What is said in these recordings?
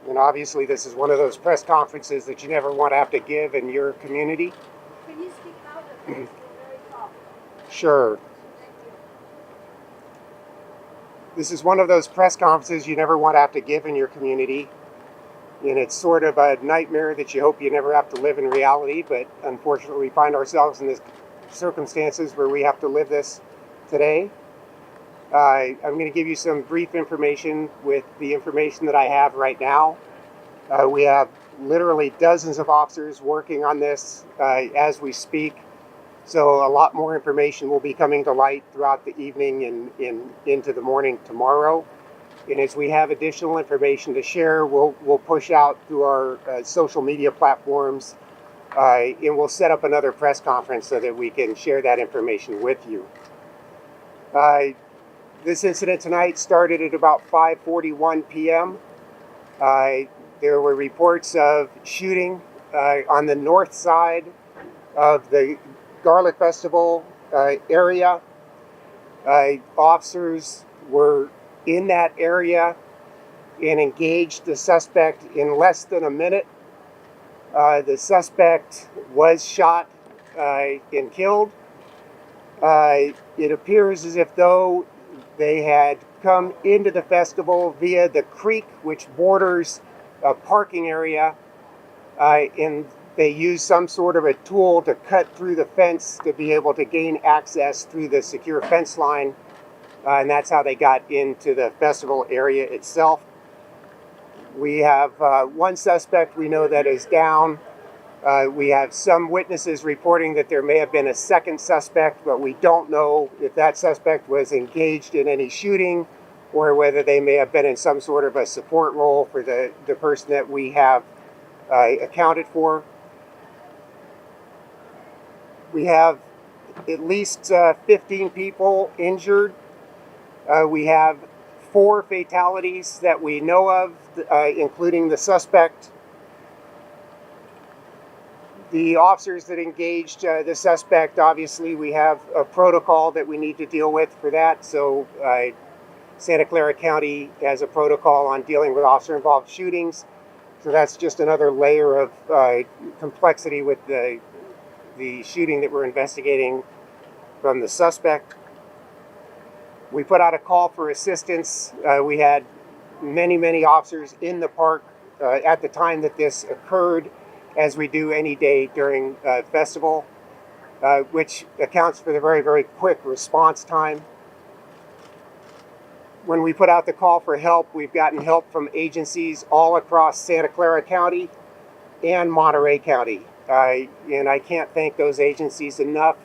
And obviously this is one of those press conferences that you never want to have to give in your community. Can you speak louder, please? You're very soft. Sure. Thank you. This is one of those press conferences you never want to have to give in your community. And it's sort of a nightmare that you hope you never have to live in reality, but unfortunately we find ourselves in this circumstances where we have to live this today. I'm going to give you some brief information with the information that I have right now. We have literally dozens of officers working on this as we speak. So a lot more information will be coming to light throughout the evening and into the morning tomorrow. And as we have additional information to share, we'll push out through our social media platforms, and we'll set up another press conference so that we can share that information with you. This incident tonight started at about 5:41 p.m. There were reports of shooting on the north side of the Garlic Festival area. Officers were in that area and engaged the suspect in less than a minute. The suspect was shot and killed. It appears as if though they had come into the festival via the creek, which borders a parking area, and they used some sort of a tool to cut through the fence to be able to gain access through the secure fence line, and that's how they got into the festival area itself. We have one suspect we know that is down. We have some witnesses reporting that there may have been a second suspect, but we don't know if that suspect was engaged in any shooting or whether they may have been in some sort of a support role for the person that we have accounted for. We have at least 15 people injured. We have 4 fatalities that we know of, including the suspect. The officers that engaged the suspect, obviously we have a protocol that we need to deal with for that. So Santa Clara County has a protocol on dealing with officer-involved shootings. So that's just another layer of complexity with the shooting that we're investigating from the suspect. We put out a call for assistance. We had many officers in the park at the time that this occurred, as we do any day during festival, which accounts for the very quick response time. When we put out the call for help, we've gotten help from agencies all across Santa Clara County and Monterey County. And I can't thank those agencies enough.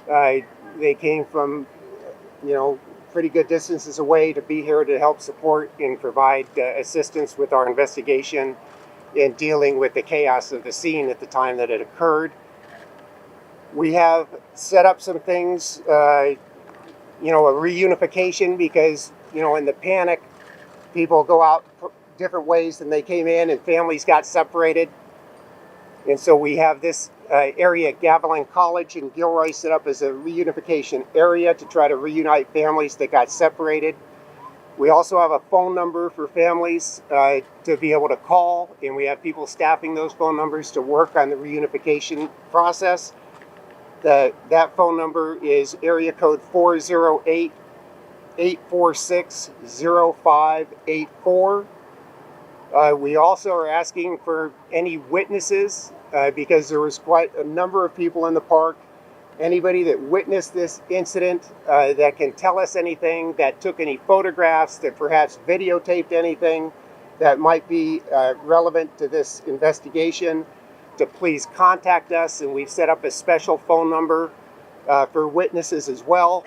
They came from, pretty good distances away to be here to help support and provide assistance with our investigation in dealing with the chaos of the scene at the time that it occurred. We have set up some things, a reunification, because, in the panic, people go out different ways than they came in and families got separated. And so we have this area at Gavilan College in Gilroy set up as a reunification area to try to reunite families that got separated. We also have a phone number for families to be able to call, and we have people staffing those phone numbers to work on the reunification process. That phone number is area code 408-846-0584. We also are asking for any witnesses because there was quite a number of people in the park. Anybody that witnessed this incident that can tell us anything, that took any photographs, that perhaps videotaped anything that might be relevant to this investigation, to please contact us. And we've set up a special phone number for witnesses as well.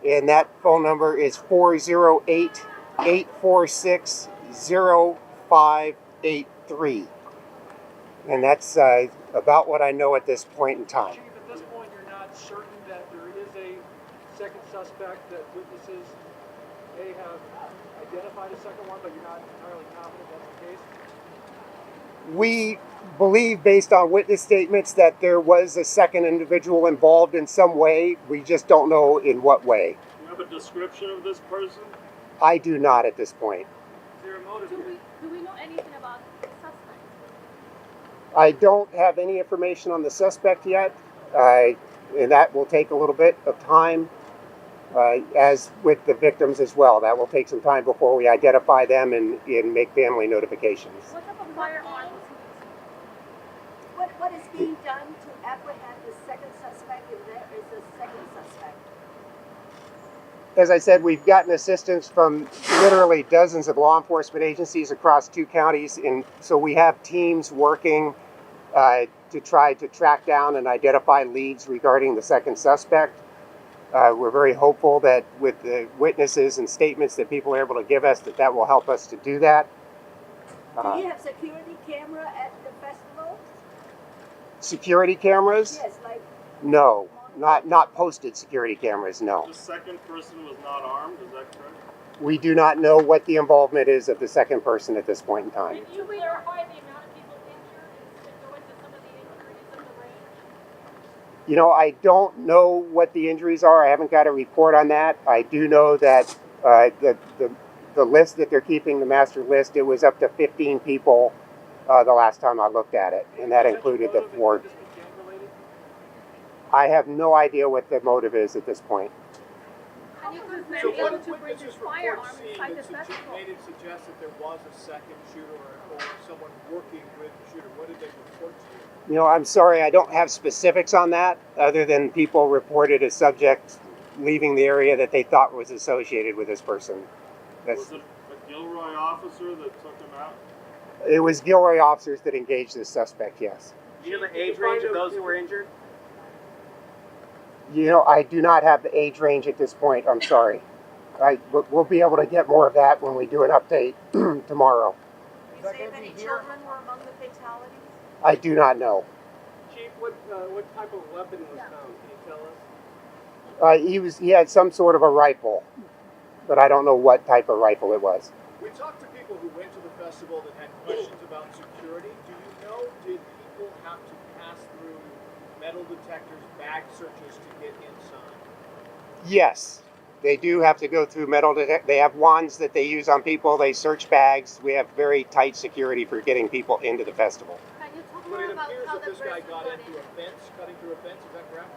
And that phone number is 408-846-0583. And that's about what I know at this point in time. Certain that there is a second suspect, that witnesses may have identified a second one, but you're not entirely confident that's the case? We believe, based on witness statements, that there was a second individual involved in some way. We just don't know in what way. Do you have a description of this person? I do not at this point. Is there a motive? Do we know anything about the suspect? I don't have any information on the suspect yet, and that will take a little bit of time, as with the victims as well. That will take some time before we identify them and make family notifications. What type of firearm was he using? What is being done to apprehend the second suspect if there is a second suspect? As I said, we've gotten assistance from literally dozens of law enforcement agencies across 2 counties, and so we have teams working to try to track down and identify leads regarding the second suspect. We're very hopeful that with the witnesses and statements that people are able to give us, that will help us to do that. Do you have security camera at the festival? Security cameras? Yes, like No, not posted security cameras, no. The second person was not armed, is that correct? We do not know what the involvement is of the second person at this point in time. Can you clarify the amount of people injured and go into some of the injuries of the range? You know, I don't know what the injuries are. I haven't got a report on that. I do know that the list that they're keeping, the master list, it was up to 15 people the last time I looked at it, and that included the 4. I have no idea what the motive is at this point. And you could So be able what to bring witnesses this report firearm seeing inside the that festival? made it suggest that there was a second shooter or someone working with the shooter? What did they report to you? You know, I'm sorry, I don't have specifics on that, other than people reported a subject leaving the area that they thought was associated with this person. Was it a Gilroy officer that took him out? It was Gilroy officers that engaged this suspect, yes. Do you have an age range of those who were injured? You know, I do not have the age range at this point. I'm sorry. We'll be able to get more of that when we do an update tomorrow. you say if any children were among the fatalities? I do not know. Chief, what type of weapon was found? Can you tell us? He had some sort of a rifle, but I don't know what type of rifle it was. We talked to people who went to the festival that had questions about security. Do you know, did people have to pass through metal detectors, bag searches to get inside? Yes, they do have to go through metal detectors. They have wands that they use on people. They search bags. We have very tight security for getting people into the festival. Can you talk But more it about appears how that the this guy person got got in through a fence, cutting through a fence, is that correct?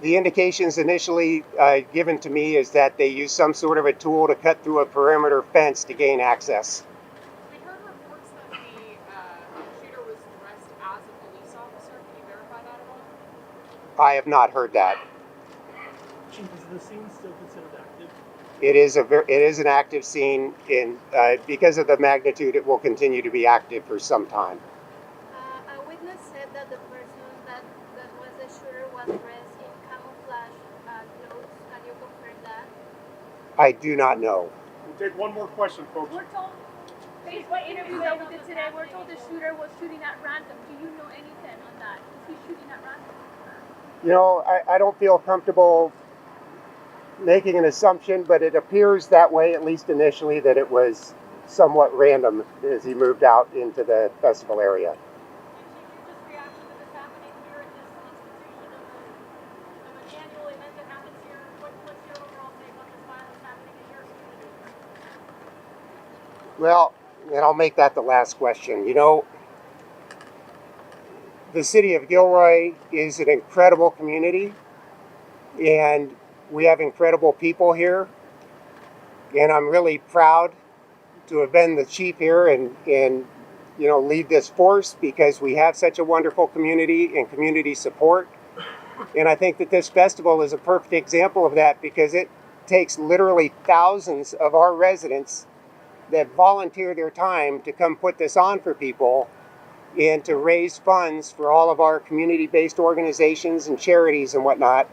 The indications initially given to me is that they use some sort of a tool to cut through a perimeter fence to gain access. We heard reports that the shooter was dressed as a police officer. Can you verify that at all? I have not heard that. Chief, is the scene still considered active? It is an active scene. Because of the magnitude, it will continue to be active for some time. A witness said that the person that was the shooter was dressed in camouflage clothes. Can you confirm that? I do not know. We'll take one more question, folks. We're told, based on interview that we did today, we're told the shooter was shooting at random. Do you know anything on that? Is he shooting at random? You know, I don't feel comfortable making an assumption, but it appears that way, at least initially, that it was somewhat random as he moved out into the festival area. And Chief, your just reaction to this happening here at this institution of an annual event that happens here? What's your overall take on this violence happening in your community? Well, and I'll make that the last question. You know, the city of Gilroy is an incredible community, and we have incredible people here. And I'm really proud to have been the chief here and lead this force, because we have such a wonderful community and community support. And I think that this festival is a perfect example of that, because it takes literally thousands of our residents that volunteer their time to come put this on for people and to raise funds for all of our community-based organizations and charities and whatnot.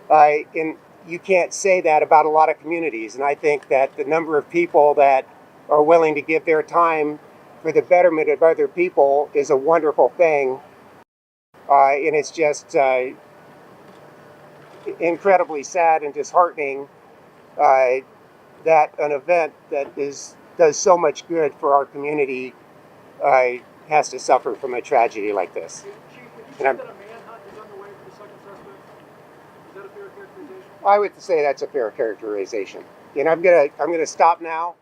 And you can't say that about a lot of communities. And I think that the number of people that are willing to give their time for the betterment of other people is a wonderful thing. And it's just incredibly sad and disheartening that an event that does so much good for our community has to suffer from a tragedy like this. Chief, would you And say I'm- that a manhunt is underway for the second suspect? Is that a fair characterization? I would say that's a fair characterization. And I'm gonna stop now.